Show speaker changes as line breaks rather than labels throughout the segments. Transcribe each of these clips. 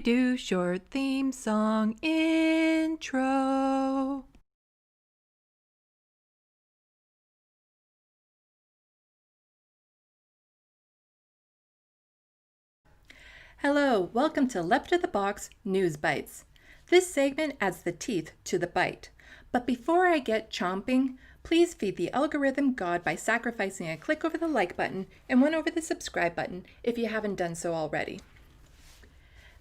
Do short theme song intro. Hello, welcome to Left of the Box News Bites. This segment adds the teeth to the bite. But before I get chomping, please feed the algorithm God by sacrificing a click over the like button and one over the subscribe button if you haven't done so already.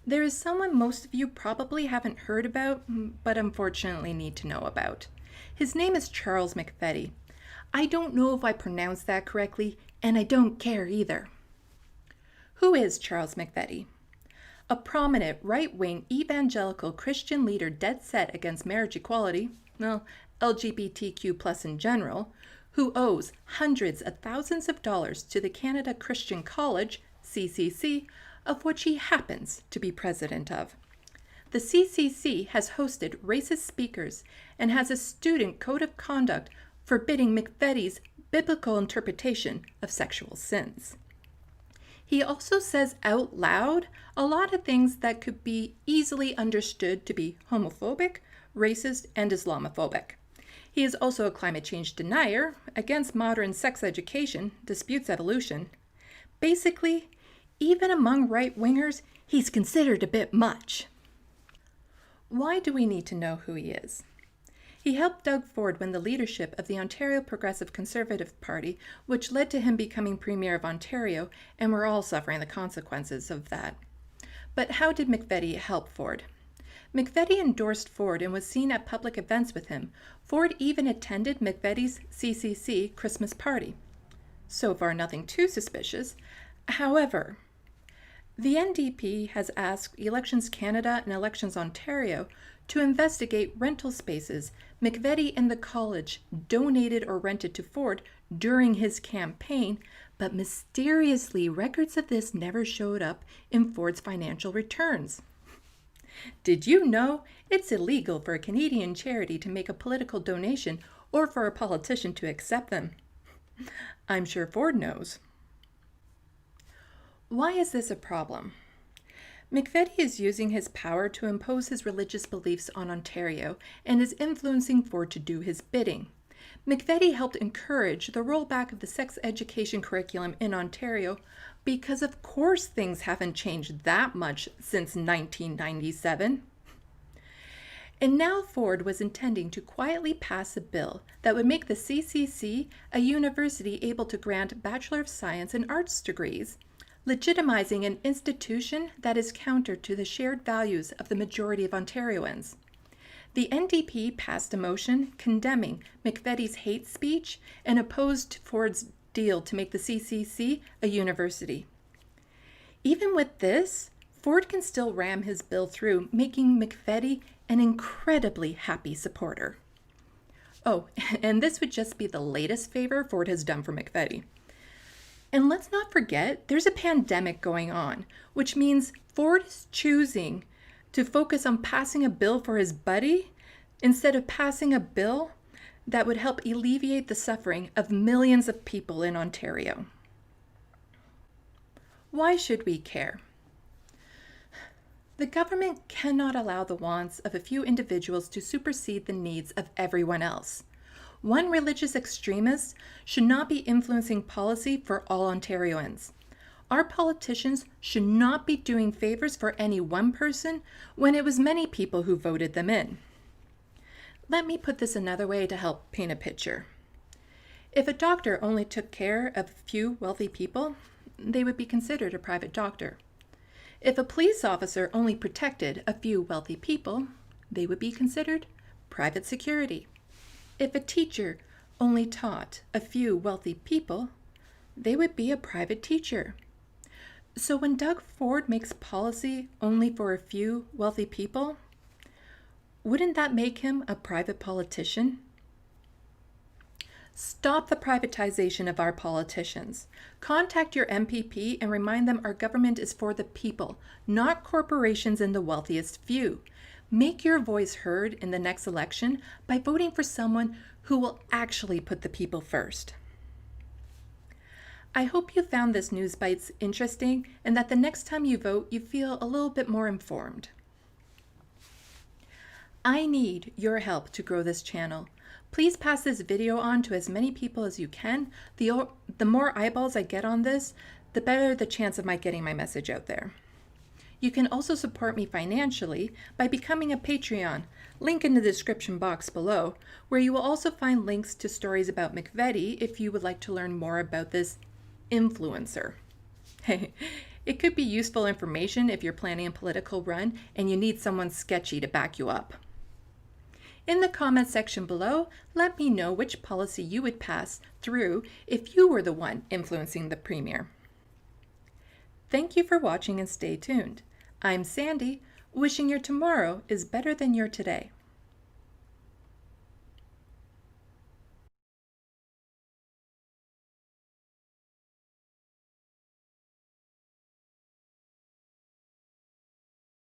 There is someone most of you probably haven't heard about, but unfortunately need to know about. His name is Charles McVety. I don't know if I pronounced that correctly, and I don't care either. Who is Charles McVety? A prominent right-wing evangelical Christian leader dead set against marriage equality, LGBTQ+ in general, who owes hundreds of thousands of dollars to the Canada Christian College, CCC, of which he happens to be president of. The CCC has hosted racist speakers and has a student code of conduct forbidding McVety's biblical interpretation of sexual sins. He also says out loud a lot of things that could be easily understood to be homophobic, racist, and Islamophobic. He is also a climate change denier, against modern sex education, disputes evolution. Basically, even among right-wingers, he's considered a bit much. Why do we need to know who he is? He helped Doug Ford win the leadership of the Ontario Progressive Conservative Party, which led to him becoming Premier of Ontario, and we're all suffering the consequences of that. But how did McVety help Ford? McVety endorsed Ford and was seen at public events with him. Ford even attended McVety's CCC Christmas party. So far, nothing too suspicious. However, the NDP has asked Elections Canada and Elections Ontario to investigate rental spaces McVety and the college donated or rented to Ford during his campaign, but mysteriously records of this never showed up in Ford's financial returns. Did you know it's illegal for a Canadian charity to make a political donation or for a politician to accept them? I'm sure Ford knows. Why is this a problem? McVety is using his power to impose his religious beliefs on Ontario and is influencing Ford to do his bidding. McVety helped encourage the rollback of the sex education curriculum in Ontario because of course things haven't changed that much since 1997. And now Ford was intending to quietly pass a bill that would make the CCC a university able to grant Bachelor of Science in Arts degrees, legitimizing an institution that is counter to the shared values of the majority of Ontarians. The NDP passed a motion condemning McVety's hate speech and opposed Ford's deal to make the CCC a university. Even with this, Ford can still ram his bill through, making McVety an incredibly happy supporter. Oh, and this would just be the latest favor Ford has done for McVety. And let's not forget, there's a pandemic going on, which means Ford is choosing to focus on passing a bill for his buddy instead of passing a bill that would help alleviate the suffering of millions of people in Ontario. Why should we care? The government cannot allow the wants of a few individuals to supersede the needs of everyone else. One religious extremist should not be influencing policy for all Ontarians. Our politicians should not be doing favors for any one person when it was many people who voted them in. Let me put this another way to help paint a picture. If a doctor only took care of a few wealthy people, they would be considered a private doctor. If a police officer only protected a few wealthy people, they would be considered private security. If a teacher only taught a few wealthy people, they would be a private teacher. So when Doug Ford makes policy only for a few wealthy people, wouldn't that make him a private politician? Stop the privatization of our politicians. Contact your MPP and remind them our government is for the people, not corporations and the wealthiest few. Make your voice heard in the next election by voting for someone who will actually put the people first. I hope you found this News Bites interesting and that the next time you vote, you feel a little bit more informed. I need your help to grow this channel. Please pass this video on to as many people as you can. The more eyeballs I get on this, the better the chance of my getting my message out there. You can also support me financially by becoming a Patreon, link in the description box below, where you will also find links to stories about McVety if you would like to learn more about this influencer. It could be useful information if you're planning a political run and you need someone sketchy to back you up. In the comment section below, let me know which policy you would pass through if you were the one influencing the premier. Thank you for watching and stay tuned. I'm Sandy, wishing your tomorrow is better than your today.